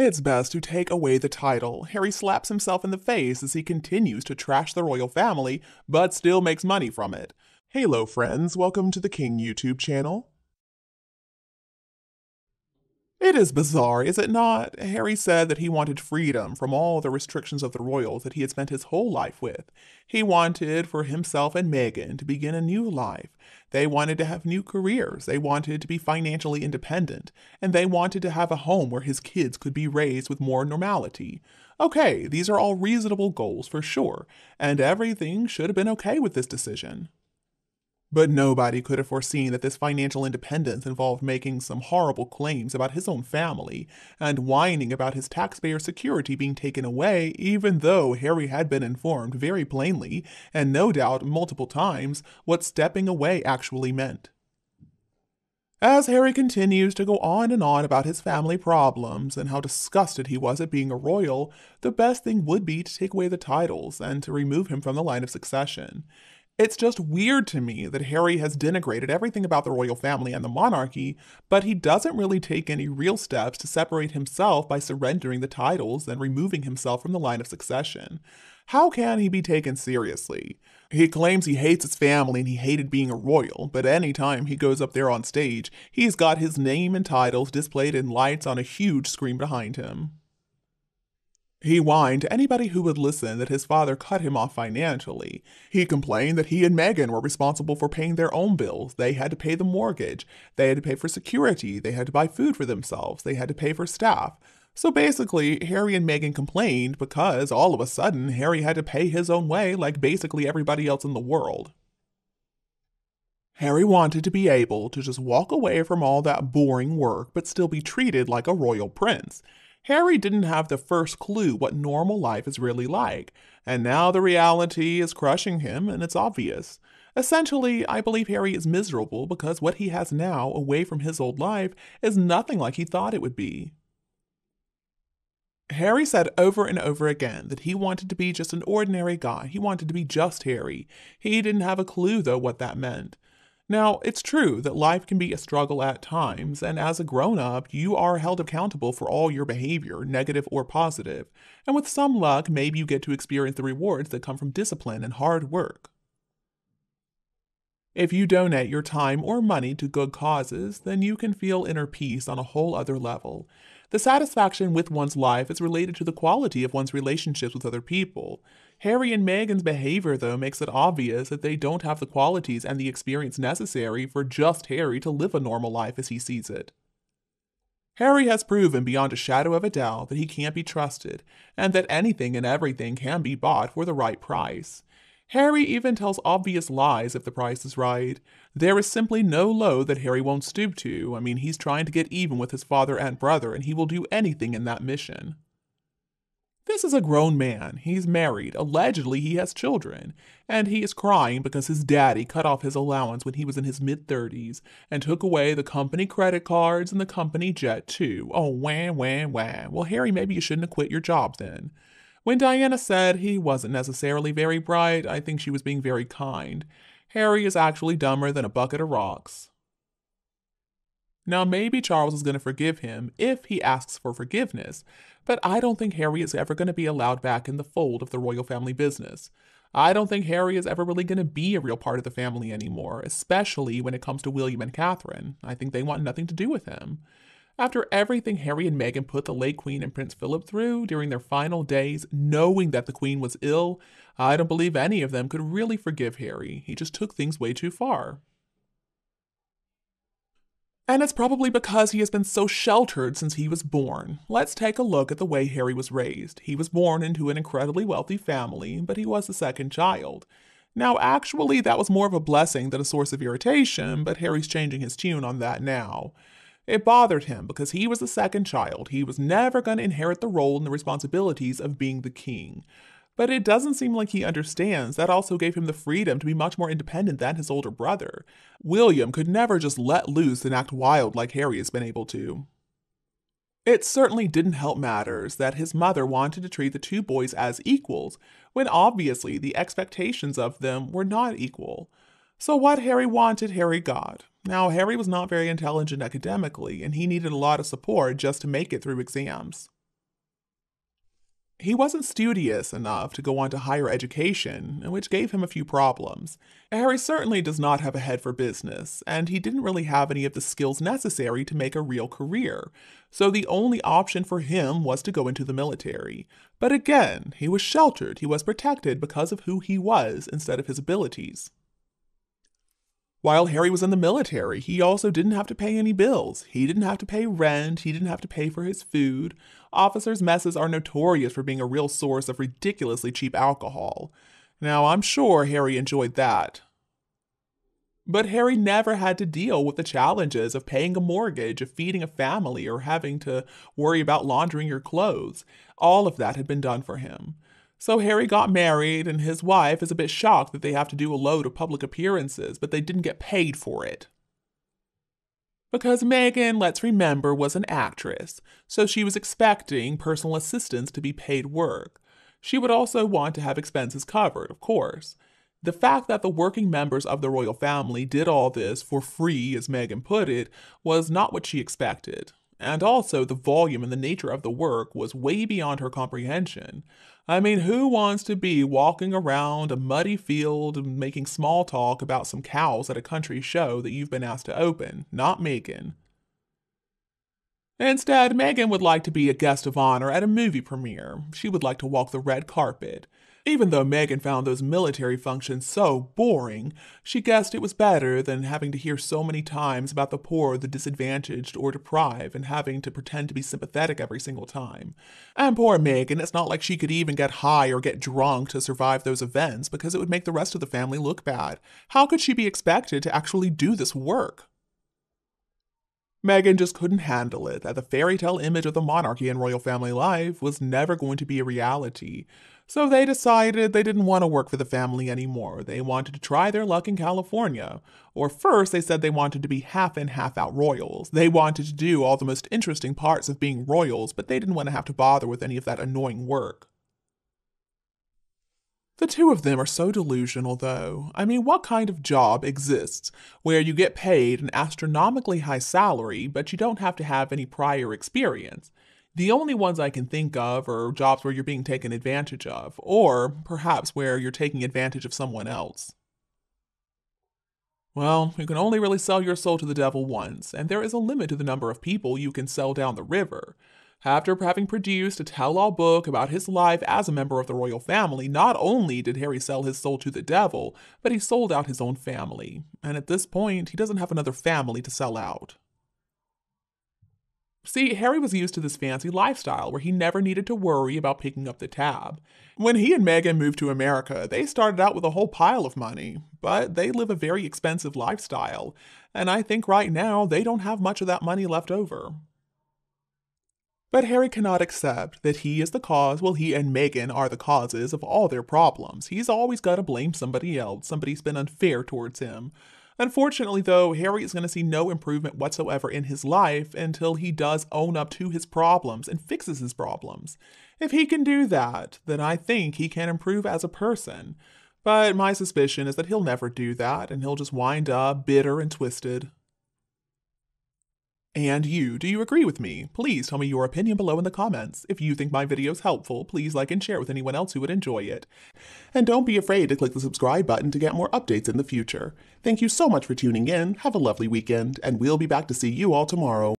It's best to take away the title. Harry slaps himself in the face as he continues to trash the royal family, but still makes money from it. Hello friends, welcome to the King YouTube channel. It is bizarre, is it not? Harry said that he wanted freedom from all the restrictions of the royals that he had spent his whole life with. He wanted for himself and Meghan to begin a new life. They wanted to have new careers, they wanted to be financially independent, and they wanted to have a home where his kids could be raised with more normality. Okay, these are all reasonable goals for sure, and everything should have been okay with this decision. But nobody could have foreseen that this financial independence involved making some horrible claims about his own family and whining about his taxpayer security being taken away, even though Harry had been informed very plainly, and no doubt multiple times, what stepping away actually meant. As Harry continues to go on and on about his family problems and how disgusted he was at being a royal, the best thing would be to take away the titles and to remove him from the line of succession. It's just weird to me that Harry has denigrated everything about the royal family and the monarchy, but he doesn't really take any real steps to separate himself by surrendering the titles and removing himself from the line of succession. How can he be taken seriously? He claims he hates his family and he hated being a royal, but anytime he goes up there on stage, he's got his name and titles displayed in lights on a huge screen behind him. He whined to anybody who would listen that his father cut him off financially. He complained that he and Meghan were responsible for paying their own bills. They had to pay the mortgage. They had to pay for security. They had to buy food for themselves. They had to pay for staff. So basically, Harry and Meghan complained because all of a sudden, Harry had to pay his own way like basically everybody else in the world. Harry wanted to be able to just walk away from all that boring work but still be treated like a royal prince. Harry didn't have the first clue what normal life is really like, and now the reality is crushing him, and it's obvious. Essentially, I believe Harry is miserable because what he has now, away from his old life, is nothing like he thought it would be. Harry said over and over again that he wanted to be just an ordinary guy. He wanted to be just Harry. He didn't have a clue, though, what that meant. Now, it's true that life can be a struggle at times, and as a grown-up, you are held accountable for all your behavior, negative or positive, and with some luck, maybe you get to experience the rewards that come from discipline and hard work. If you donate your time or money to good causes, then you can feel inner peace on a whole other level. The satisfaction with one's life is related to the quality of one's relationships with other people. Harry and Meghan's behavior, though, makes it obvious that they don't have the qualities and the experience necessary for just Harry to live a normal life as he sees it. Harry has proven beyond a shadow of a doubt that he can't be trusted, and that anything and everything can be bought for the right price. Harry even tells obvious lies if the price is right. There is simply no low that Harry won't stoop to. He's trying to get even with his father and brother, and he will do anything in that mission. This is a grown man. He's married. Allegedly, he has children. And he is crying because his daddy cut off his allowance when he was in his mid-30s and took away the company credit cards and the company jet, too. Oh, wah, wah, wah. Well, Harry, maybe you shouldn't have quit your job then. When Diana said he wasn't necessarily very bright, I think she was being very kind. Harry is actually dumber than a bucket of rocks. Now, maybe Charles is going to forgive him if he asks for forgiveness, but I don't think Harry is ever going to be allowed back in the fold of the royal family business. I don't think Harry is ever really going to be a real part of the family anymore, especially when it comes to William and Catherine. I think they want nothing to do with him. After everything Harry and Meghan put the late Queen and Prince Philip through during their final days, knowing that the Queen was ill, I don't believe any of them could really forgive Harry. He just took things way too far. And it's probably because he has been so sheltered since he was born. Let's take a look at the way Harry was raised. He was born into an incredibly wealthy family, but he was the second child. Now, actually, that was more of a blessing than a source of irritation, but Harry's changing his tune on that now. It bothered him because he was the second child. He was never going to inherit the role and the responsibilities of being the king. But it doesn't seem like he understands that also gave him the freedom to be much more independent than his older brother. William could never just let loose and act wild like Harry has been able to. It certainly didn't help matters that his mother wanted to treat the two boys as equals, when obviously the expectations of them were not equal. So what Harry wanted, Harry got. Now, Harry was not very intelligent academically, and he needed a lot of support just to make it through exams. He wasn't studious enough to go on to higher education, which gave him a few problems. Harry certainly does not have a head for business, and he didn't really have any of the skills necessary to make a real career, so the only option for him was to go into the military. But again, he was sheltered, he was protected because of who he was instead of his abilities. While Harry was in the military, he also didn't have to pay any bills. He didn't have to pay rent, he didn't have to pay for his food. Officers' messes are notorious for being a real source of ridiculously cheap alcohol. Now, I'm sure Harry enjoyed that. But Harry never had to deal with the challenges of paying a mortgage, of feeding a family, or having to worry about laundering your clothes. All of that had been done for him. So Harry got married, and his wife is a bit shocked that they have to do a load of public appearances, but they didn't get paid for it. Because Meghan, let's remember, was an actress, so she was expecting personal assistants to be paid work. She would also want to have expenses covered, of course. The fact that the working members of the royal family did all this for free, as Meghan put it, was not what she expected. And also, the volume and the nature of the work was way beyond her comprehension. I mean, who wants to be walking around a muddy field and making small talk about some cows at a country show that you've been asked to open? Not Meghan. Instead, Meghan would like to be a guest of honor at a movie premiere. She would like to walk the red carpet. Even though Meghan found those military functions so boring, she guessed it was better than having to hear so many times about the poor, the disadvantaged, or deprived, and having to pretend to be sympathetic every single time. And poor Meghan, it's not like she could even get high or get drunk to survive those events, because it would make the rest of the family look bad. How could she be expected to actually do this work? Meghan just couldn't handle it, that the fairy tale image of the monarchy and royal family life was never going to be a reality. So they decided they didn't want to work for the family anymore. They wanted to try their luck in California. Or first, they said they wanted to be half in, half out royals. They wanted to do all the most interesting parts of being royals, but they didn't want to have to bother with any of that annoying work. The two of them are so delusional, though. I mean, what kind of job exists where you get paid an astronomically high salary, but you don't have to have any prior experience? The only ones I can think of are jobs where you're being taken advantage of, or perhaps where you're taking advantage of someone else. Well, you can only really sell your soul to the devil once, and there is a limit to the number of people you can sell down the river. After having produced a tell-all book about his life as a member of the royal family, not only did Harry sell his soul to the devil, but he sold out his own family. And at this point, he doesn't have another family to sell out. See, Harry was used to this fancy lifestyle where he never needed to worry about picking up the tab. When he and Meghan moved to America, they started out with a whole pile of money, but they live a very expensive lifestyle, and I think right now they don't have much of that money left over. But Harry cannot accept that he is the cause, well, he and Meghan are the causes of all their problems. He's always got to blame somebody else, somebody's been unfair towards him. Unfortunately, though, Harry is going to see no improvement whatsoever in his life until he does own up to his problems and fixes his problems. If he can do that, then I think he can improve as a person. But my suspicion is that he'll never do that, and he'll just wind up bitter and twisted. And you, do you agree with me? Please tell me your opinion below in the comments. If you think my video is helpful, please like and share with anyone else who would enjoy it. And don't be afraid to click the subscribe button to get more updates in the future. Thank you so much for tuning in, have a lovely weekend, and we'll be back to see you all tomorrow.